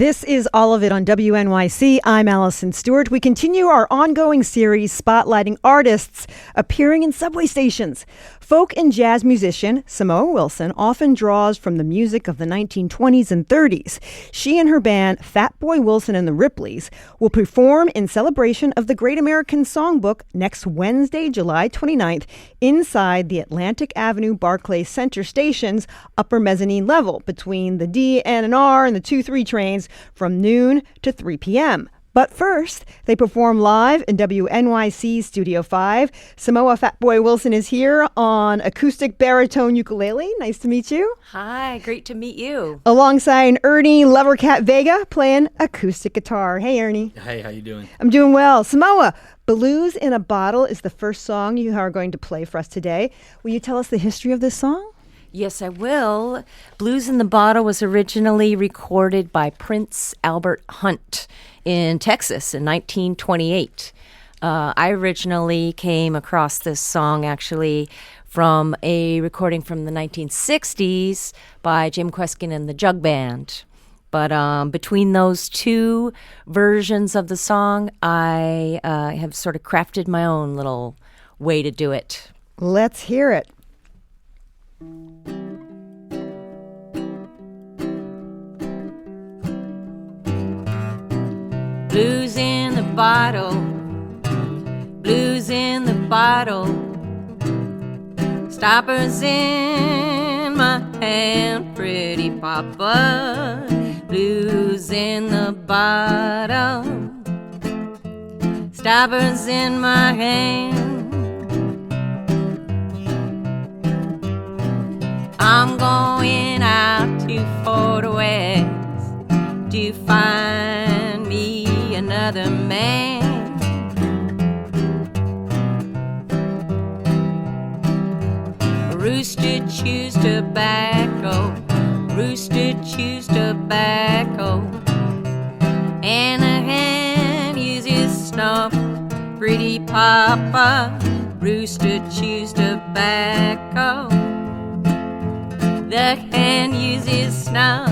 This is All of It on WNYC. I'm Allison Stewart. We continue our ongoing series spotlighting artists appearing in subway stations. Folk and jazz musician Samoa Wilson often draws from the music of the 1920s and 30s. She and her band, Fatboy Wilson and the Ripleys, will perform in celebration of the Great American Songbook next Wednesday, July 29th, inside the Atlantic Avenue Barclays Center Station's upper mezzanine level between the DNR and the 2-3 trains from noon to 3 p.m. But first, they perform live in WNYC Studio 5. Samoa Fatboy Wilson is here on acoustic baritone ukulele. Nice to meet you. Hi, great to meet you. Alongside Ernie Lovercat Vega playing acoustic guitar. Hey, Ernie. Hey, how you doing? I'm doing well. Samoa, Blues in a Bottle is the first song you are going to play for us today. Will you tell us the history of this song? Yes, I will. Blues in the Bottle was originally recorded by Prince Albert Hunt in Texas in 1928. I originally came across this song actually from a recording from the 1960s by Jim Kweskin and the Jug Band. But between those two versions of the song, I have sort of crafted my own little way to do it. Let's hear it. Blues in the bottle, blues in the bottle, stoppers in my hand, pretty papa. Blues in the bottle, stoppers in my hand. I'm going out to Fort West to find me another man. Rooster chews tobacco, rooster chews tobacco, and a hen uses snuff, pretty papa. Rooster chews tobacco, the hen uses snuff.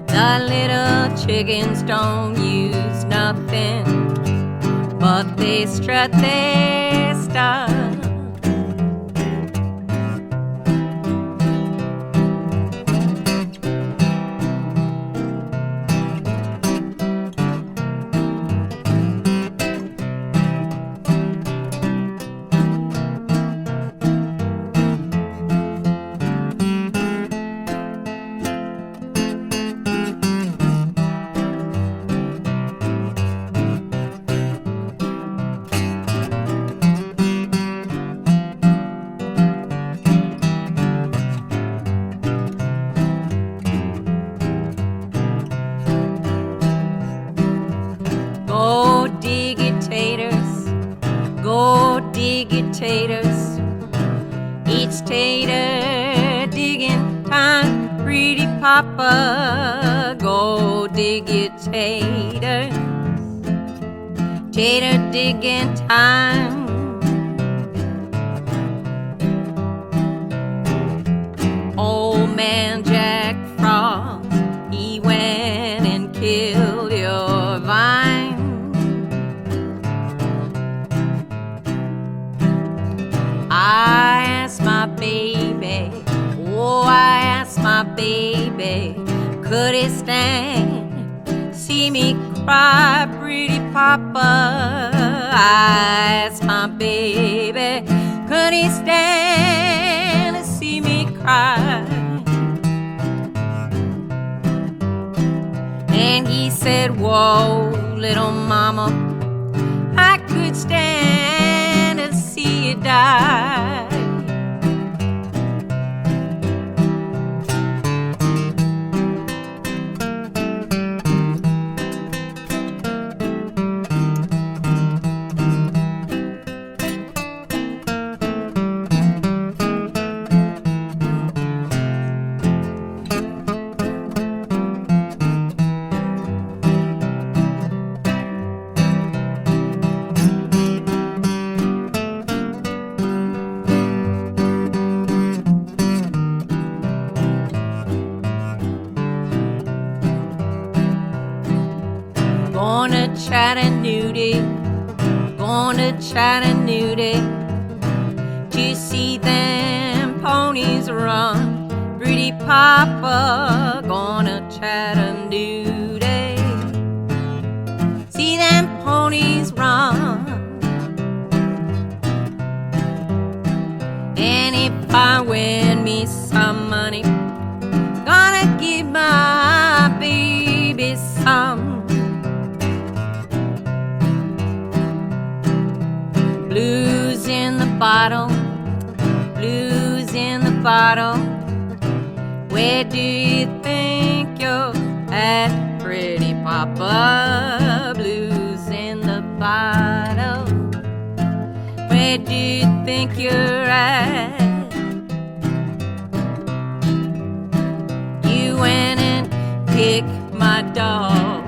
The little chickens don't use nothing, but they strut their stuff. Go dig it, taters, go dig it, taters. Each tater digging time, pretty papa. Go dig it, taters, tater digging time. Old man Jack Frost, he went and killed your vine. I asked my baby, oh, I asked my baby, could he stand, see me cry, pretty papa? I asked my baby, could he stand to see me cry? And he said, whoa, little mama, I could stand to see you die. Going to Chattanooga, going to Chattanooga to see them ponies run. Pretty Papa, going to Chattanooga, see them ponies run. And if I win me some money, gonna give my baby some. Blues in the bottle, blues in the bottle. Where do you think you're at, pretty Papa? Blues in the bottle. Where do you think you're at? You went and kicked my dog,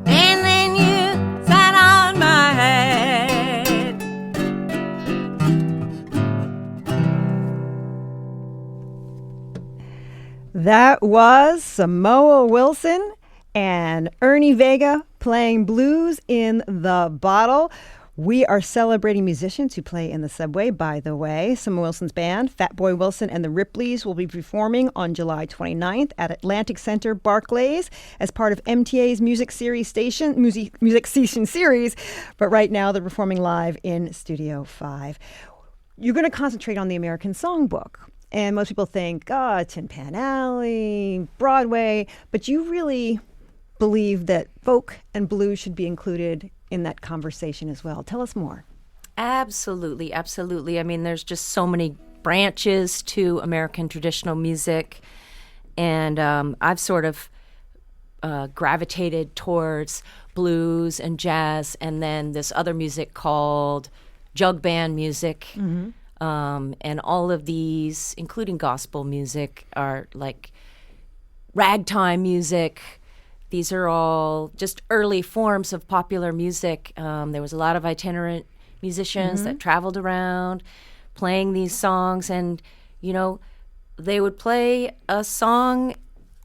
and then you sat on my head. That was Samoa Wilson and Ernie Vega playing Blues in the Bottle. We are celebrating musicians who play in the subway, by the way. Samoa Wilson's band, Fatboy Wilson and the Ripleys, will be performing on July 29th at Atlantic Center, Barclays, as part of MTA's Music Station series. But right now, they're performing live in Studio 5. You're going to concentrate on the American Songbook. And most people think, Tin Pan Alley, Broadway. But you really believe that folk and blues should be included in that conversation as well. Tell us more. Absolutely, absolutely. I mean, there's just so many branches to American traditional music. And I've sort of gravitated towards blues and jazz and then this other music called jug band music. Mm-hmm. And all of these, including gospel music, are like ragtime music. These are all just early forms of popular music. There was a lot of itinerant musicians that traveled around playing these songs. And, you know, they would play a song,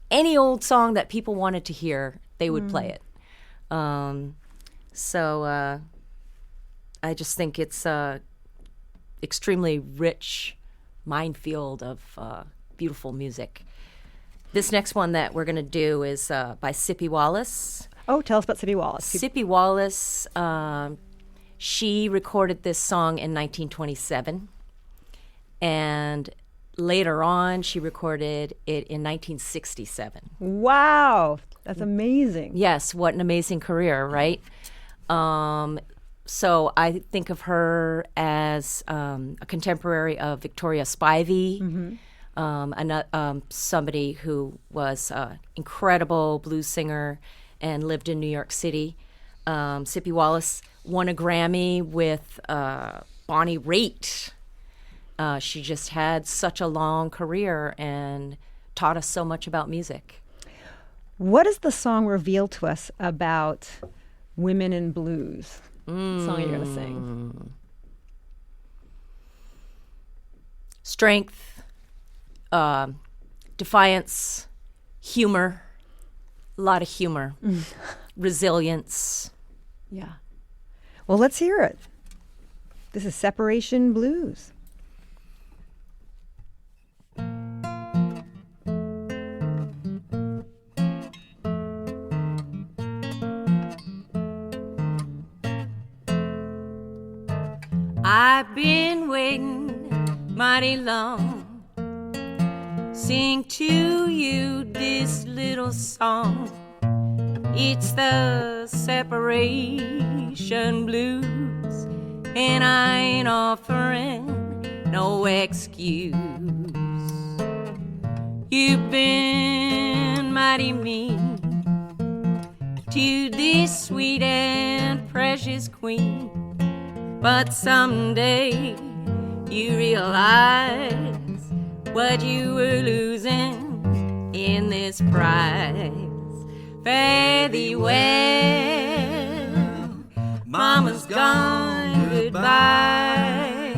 any old song that people wanted to hear, they would play it. So I just think it's extremely rich minefield of beautiful music. This next one that we're going to do is by Sippy Wallace. Oh, tell us about Sippy Wallace. Sippy Wallace, she recorded this song in 1927. And later on, she recorded it in 1967. Wow, that's amazing. Yes, what an amazing career, right? So I think of her as a contemporary of Victoria Spivey, somebody who was an incredible blues singer and lived in New York City. Sippy Wallace won a Grammy with Bonnie Raitt. She just had such a long career and taught us so much about music. What does the song reveal to us about women in blues? Song you're going to sing? Strength, defiance, humor, a lot of humor, resilience. Yeah. Well, let's hear it. This is Separation Blues. I've been waiting mighty long, sing to you this little song. It's the separation blues, and I ain't offering no excuse. You've been mighty mean to this sweet and precious queen, but someday you realize what you were losing in this prize. Fare thee well, mama's gone, goodbye.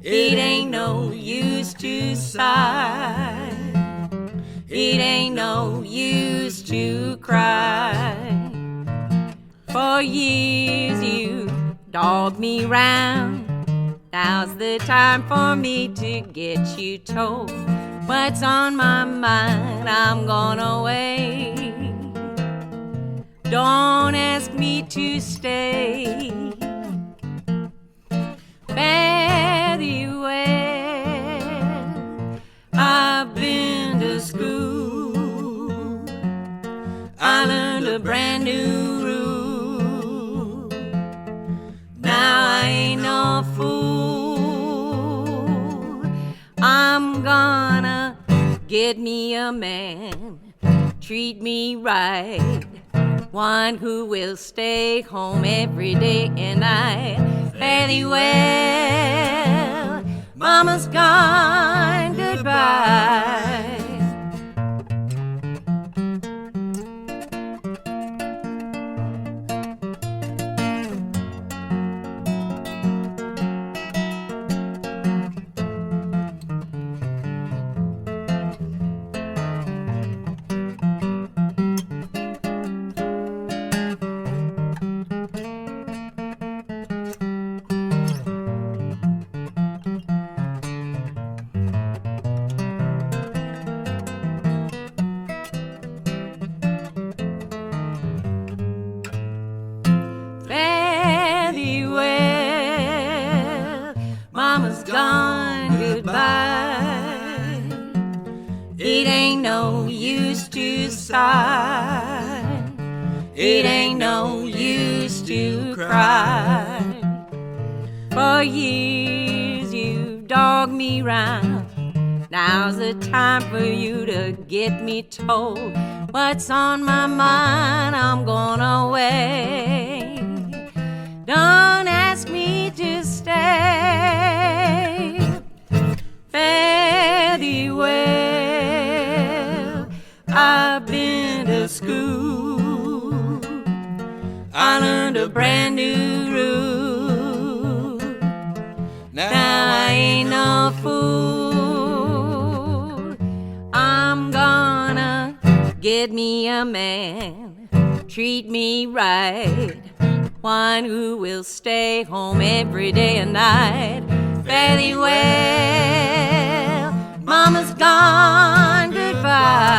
It ain't no use to sigh, it ain't no use to cry. For years you dogged me round. Now's the time for me to get you told what's on my mind. I'm gone away. Don't ask me to stay. Fare thee well. I've been to school. I learned a brand new rule. Now I ain't no fool. I'm gonna get me a man, treat me right, one who will stay home every day and night. Fare thee well, Mama's gone, goodbye. Fare thee well, Mama's gone, goodbye. It ain't no use to sigh. It ain't no use to cry. For years you've dogged me round. Now's the time for you to get me told what's on my mind. I'm going away. Don't ask me to stay. Fare thee well. I've been to school. I learned a brand new rule. Now I ain't no fool. I'm gonna get me a man, treat me right, one who will stay home every day and night. Fare thee well, Mama's gone, goodbye.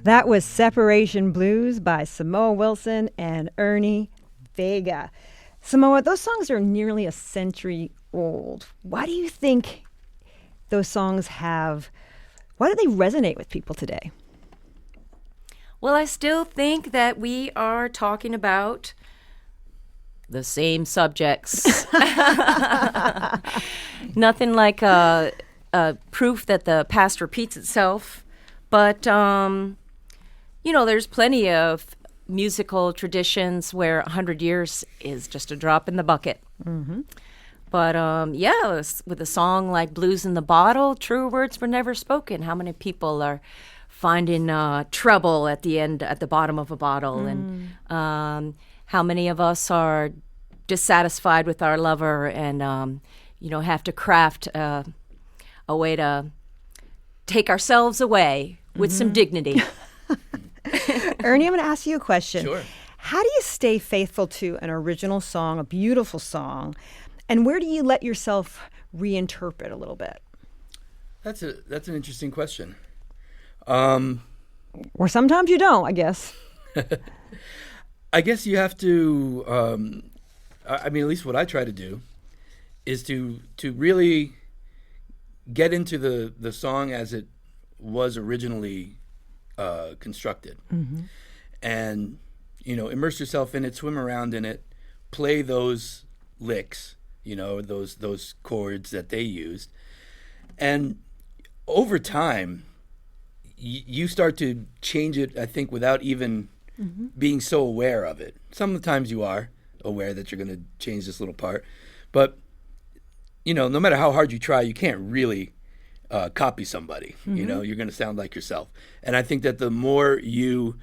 That was Separation Blues by Samoa Wilson and Ernie Vega. Samoa, those songs are nearly a century old. Why do you think those songs why do they resonate with people today? Well, I still think that we are talking about the same subjects. Nothing like proof that the past repeats itself. But, there's plenty of musical traditions where 100 years is just a drop in the bucket. Mm-hmm. But, with a song like Blues in the Bottle, true words were never spoken. How many people are finding trouble at the bottom of a bottle? And how many of us are dissatisfied with our lover and, have to craft a way to take ourselves away with some dignity. Ernie, I'm going to ask you a question. Sure. How do you stay faithful to an original song, a beautiful song, and where do you let yourself reinterpret a little bit? That's an interesting question. Or sometimes you don't, I guess. I guess you have to, at least what I try to do is to really get into the song as it was originally constructed. Mm-hmm. And, immerse yourself in it, swim around in it, play those licks, those chords that they used. And over time, you start to change it, I think, without even being so aware of it. Sometimes you are aware that you're going to change this little part. But, no matter how hard you try, you can't really copy somebody. Mm-hmm. You're going to sound like yourself. And I think that the more you,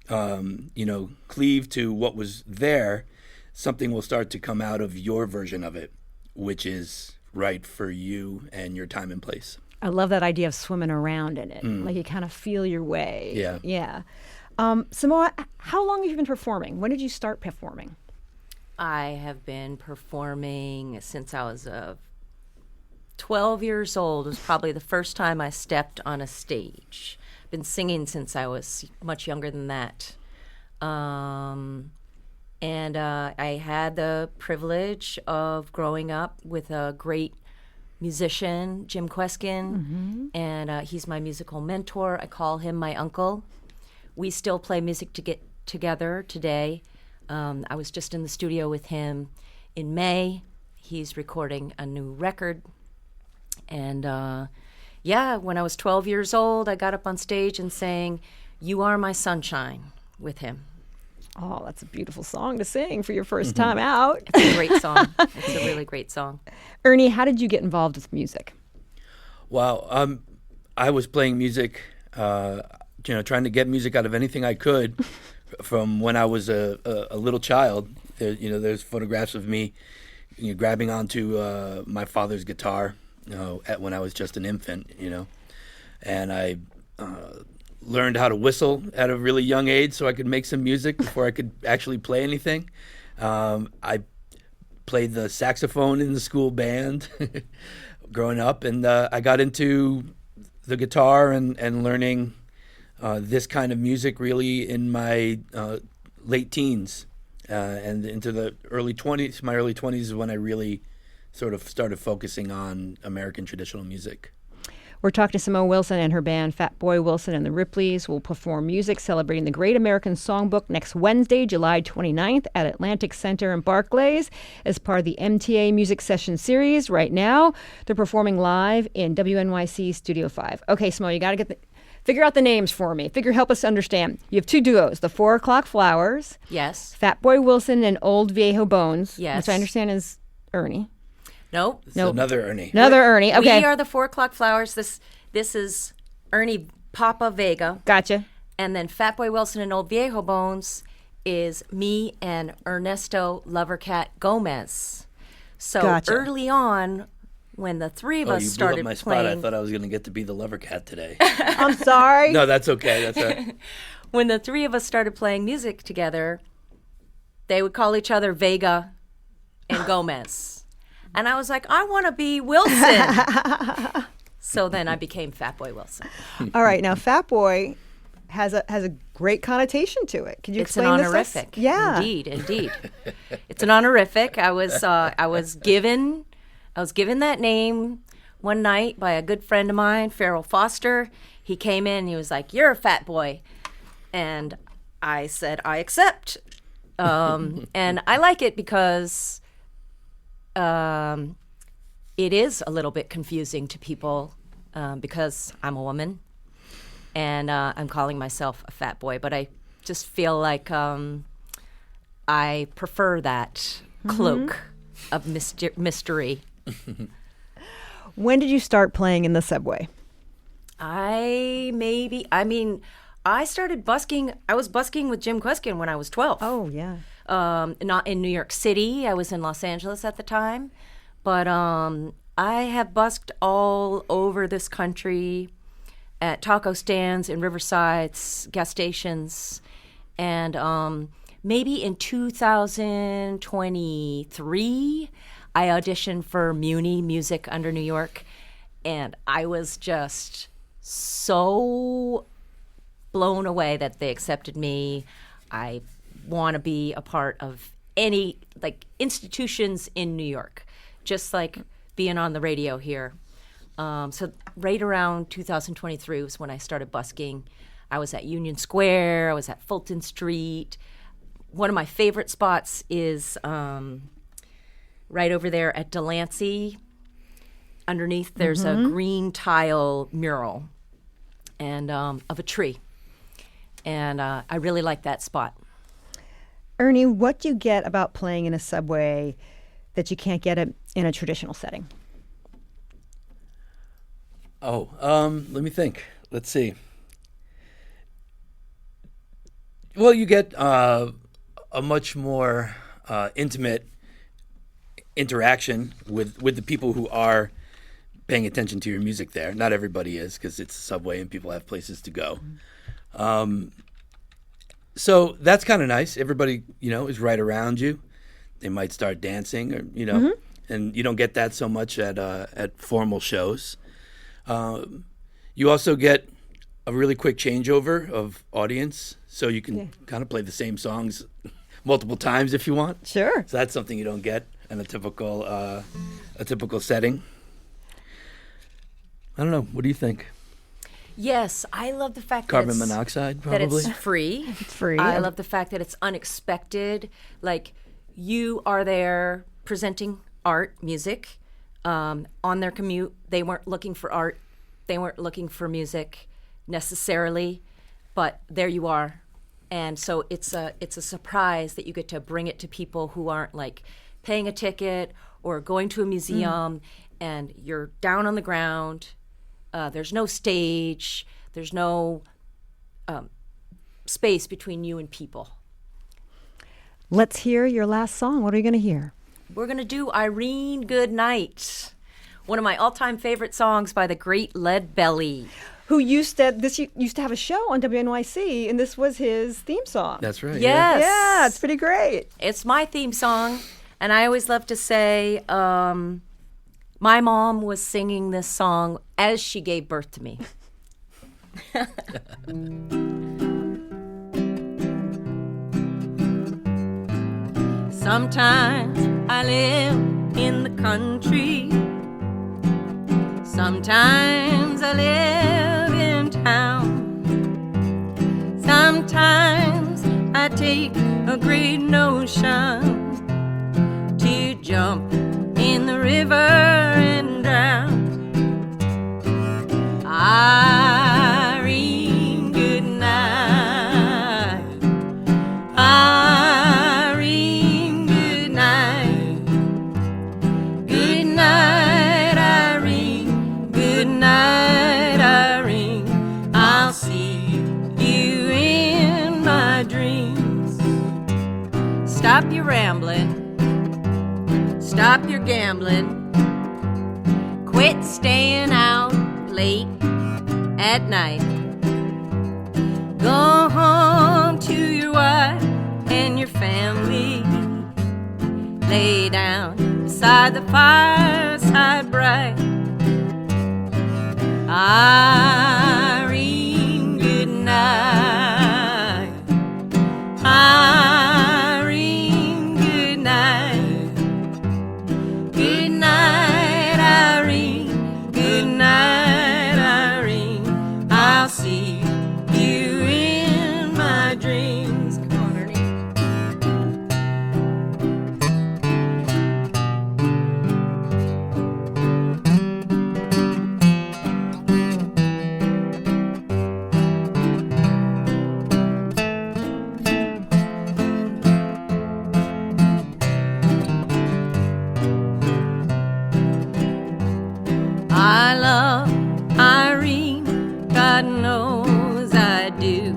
cleave to what was there, something will start to come out of your version of it, which is right for you and your time and place. I love that idea of swimming around in it. Like you kind of feel your way. Yeah. Yeah. Samoa, how long have you been performing? When did you start performing? I have been performing since I was 12 years old. It was probably the first time I stepped on a stage. Been singing since I was much younger than that. And I had the privilege of growing up with a great musician, Jim Kweskin, and he's my musical mentor. I call him my uncle. We still play music together today. I was just in the studio with him in May. He's recording a new record. And when I was 12 years old, I got up on stage and sang "You Are My Sunshine" with him. Oh, that's a beautiful song to sing for your first time out. It's a great song. It's a really great song. Ernie, how did you get involved with music? Wow. I was playing music, trying to get music out of anything I could from when I was a little child. There's photographs of me grabbing onto my father's guitar when I was just an infant, and I learned how to whistle at a really young age so I could make some music before I could actually play anything. I played the saxophone in the school band growing up, and I got into the guitar and learning this kind of music really in my late teens and into the early 20s. My early 20s is when I really sort of started focusing on American traditional music. We're talking to Samoa Wilson and her band Fatboy Wilson and the Ripleys will perform music celebrating the Great American Songbook next Wednesday, July 29th at Atlantic Center in Barclays as part of the MTA Music Session Series. Right now, they're performing live in WNYC Studio 5. Okay, Samoa, you got to figure out the names for me. Help us understand. You have two duos, the 4 O'Clock Flowers. Yes. Fatboy Wilson and Old Viejo Bones. Yes. Which I understand is Ernie. Nope. It's another Ernie. Another Ernie. Okay. We are the 4 O'Clock Flowers. This is Ernie Papa Vega. Gotcha. And then Fatboy Wilson and Old Viejo Bones is me and Ernesto Lovercat Gomez. So Gotcha. Early on, when the three of us you blew started up my spot. I playing, thought I was going to get to be the Lovercat today. I'm sorry. No, that's okay. That's all right. when the three of us started playing music together, they would call each other Vega and Gomez. And I was like, I want to be Wilson. So then I became Fatboy Wilson. All right. Now, Fatboy has a great connotation to it. Could you It's an explain this? honorific. Yeah. Indeed. It's an honorific. I was given that name one night by a good friend of mine, Farrell Foster. He came in. He was like, "You're a fat boy," and I said, "I accept." And I like it because it is a little bit confusing to people because I'm a woman and I'm calling myself a fat boy, but I just feel like I prefer that cloak of mystery. When did you start playing in the subway? I started busking. I was busking with Jim Kweskin when I was 12. Oh, yeah. Not in New York City. I was in Los Angeles at the time. But I have busked all over this country at taco stands, in Riversides, gas stations. And maybe in 2023, I auditioned for Muni Music Under New York. And I was just so blown away that they accepted me. I want to be a part of any institutions in New York, just like being on the radio here. So right around 2023 was when I started busking. I was at Union Square. I was at Fulton Street. One of my favorite spots is right over there at Delancey. Underneath, there's a green tile mural and of a tree. And I really like that spot. Ernie, what do you get about playing in a subway that you can't get in a traditional setting? Oh, let me think. Let's see. Well, you get a much more intimate interaction with the people who are paying attention to your music there. Not everybody is, because it's a subway and people have places to go. So that's kind of nice. Everybody, is right around you. They might start dancing, or and you don't get that so much at formal shows. You also get a really quick changeover of audience, so you can kind of play the same songs multiple times if you want. Sure. So that's something you don't get in a typical setting. I don't know. What do you think? Yes, I love the fact Carbon monoxide, probably? that it's free. It's free. I love the fact that it's unexpected. Like, you are there presenting art, music. On their commute, they weren't looking for art. They weren't looking for music necessarily, but there you are. And so it's a surprise that you get to bring it to people who aren't like paying a ticket or going to a museum, and you're down on the ground. There's no stage. There's no space between you and people. Let's hear your last song. What are you going to hear? We're going to do Irene Goodnight, one of my all-time favorite songs by the great Lead Belly. Who used to have a show on WNYC, and this was his theme song. That's right. Yes. Yeah, it's pretty great. It's my theme song, and I always love to say my mom was singing this song as she gave birth to me. Sometimes I live in the country. Sometimes I live in town. Sometimes I take a great notion to jump in the river and drown. Irene, good night. Irene, good night. Good night, Irene. Good night, Irene. I'll see you in my dreams. Stop your rambling. Stop your gambling. Quit staying out late at night. Go home to your wife and your family. Lay down beside the fireside bright. Irene, good night. Irene, good night. Good night, Irene. Good night, Irene. I'll see you in my dreams. Come on, Ernie. I love Irene, God knows I do.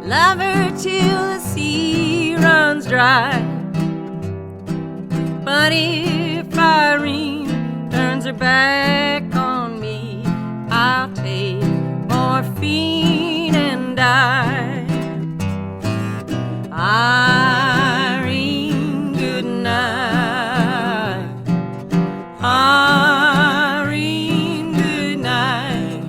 Love her till the sea runs dry. But if Irene turns her back on me, I'll take morphine and die. Irene, good night. Irene, good night.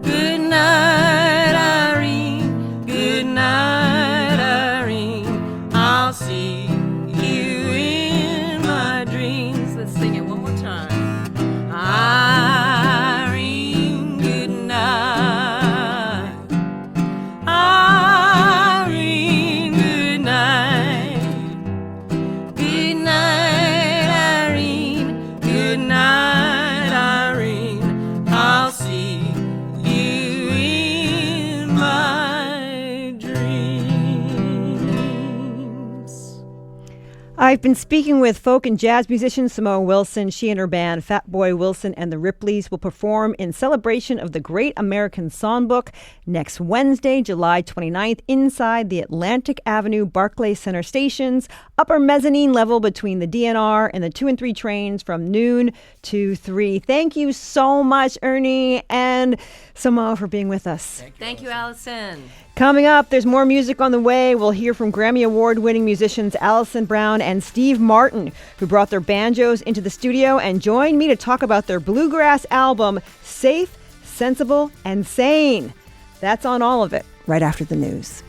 Good night, Irene. Good night, Irene. I'll see you in my dreams. Let's sing it one more time. I've been speaking with folk and jazz musician Samoa Wilson. She and her band, Fatboy, Wilson, and the Ripleys, will perform in celebration of the Great American Songbook next Wednesday, July 29th, inside the Atlantic Avenue Barclay Center stations, upper mezzanine level between the DNR and the 2 and 3 trains from noon to 3. Thank you so much, Ernie and Samoa, for being with us. Thank you, Allison. Coming up, there's more music on the way. We'll hear from Grammy Award-winning musicians Allison Brown and Steve Martin, who brought their banjos into the studio and joined me to talk about their bluegrass album, Safe, Sensible, and Sane. That's on all of it right after the news.